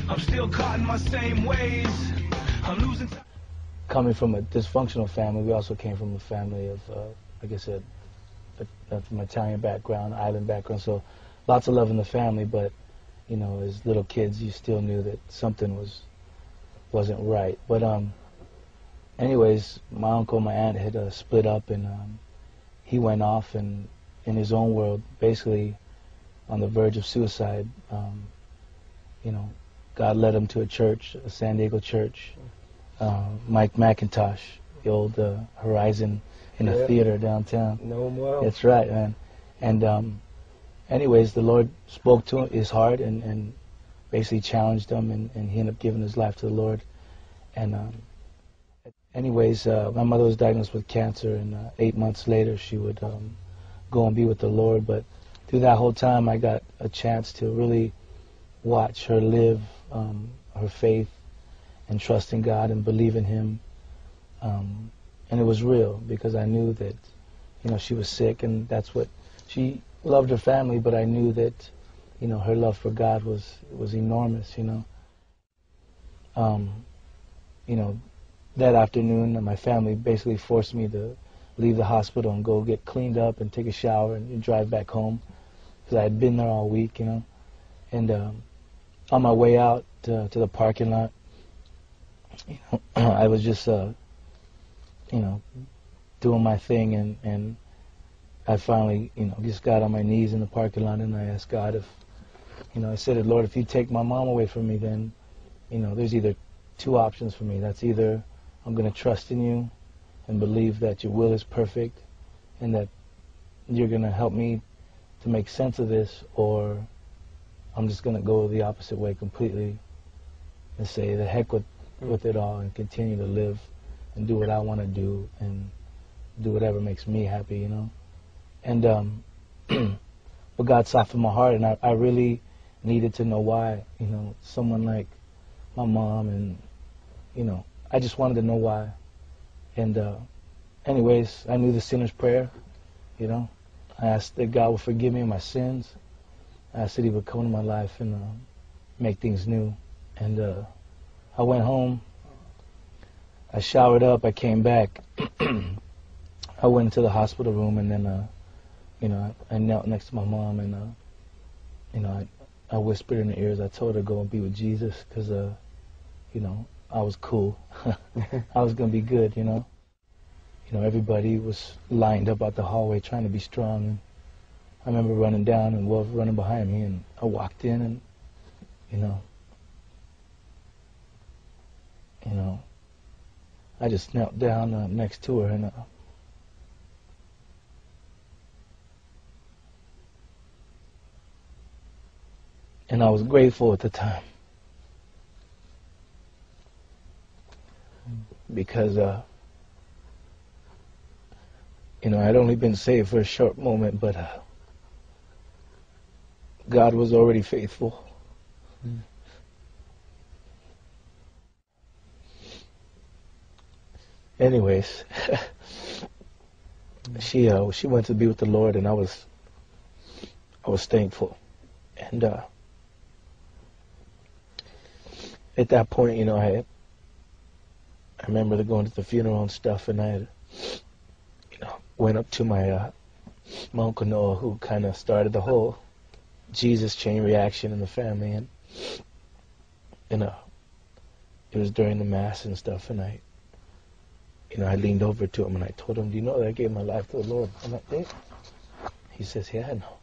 I'm still caught in my same ways. I'm losing time. Coming from a dysfunctional family, we also came from a family of, like I said, from Italian background, island background, so lots of love in the family, but, you know, as little kids, you still knew that something wasn't right. But anyways, my uncle and my aunt had split up, and he went off and in his own world, basically on the verge of suicide. You know, God led him to a church, a San Diego church. Mike McIntosh, the old Horizon in a theater downtown. No more. That's right, man. And anyways, the Lord spoke to his heart and basically challenged him, and he ended up giving his life to the Lord. And anyways, my mother was diagnosed with cancer, and 8 months later she would go and be with the Lord. But through that whole time, I got a chance to really watch her live her faith and trust in God and believe in Him. And it was real, because I knew that, you know, she was sick, and that's what she loved, her family, but I knew that, you know, her love for God was enormous, you know. You know, that afternoon, my family basically forced me to leave the hospital and go get cleaned up and take a shower and drive back home, because I had been there all week, you know. And on my way out to the parking lot, you know, I was just, you know, doing my thing, and I finally, you know, just got on my knees in the parking lot, and I asked God if, you know, I said, Lord, if you take my mom away from me, then, you know, there's either two options for me. That's either I'm going to trust in you and believe that your will is perfect and that you're going to help me to make sense of this, or I'm just going to go the opposite way completely and say the heck with it all and continue to live and do what I want to do and do whatever makes me happy, you know. And but God softened my heart, and I really needed to know why, you know, someone like my mom, and, you know, I just wanted to know why. And anyways, I knew the sinner's prayer, you know. I asked that God would forgive me of my sins. I asked that He would come into my life and make things new. And I went home. I showered up. I came back. I went into the hospital room, and then, you know, I knelt next to my mom, and, you know, I whispered in her ears. I told her to go and be with Jesus, because, you know, I was cool. I was going to be good, you know. You know, everybody was lined up out the hallway trying to be strong. And I remember running down and Wolf running behind me, and I walked in, and, you know, I just knelt down next to her, and I was grateful at the time, because, you know, I'd only been saved for a short moment, but God was already faithful. Anyways, she went to be with the Lord, and I was thankful. And at that point, you know, I remember going to the funeral and stuff, and I had, you know, went up to my Uncle Noah, who kind of started the whole Jesus chain reaction in the family, and you know, it was during the Mass and stuff, and I leaned over to him and I told him, "Do you know that I gave my life to the Lord?" I'm like, "Hey." He says, "Yeah, I know."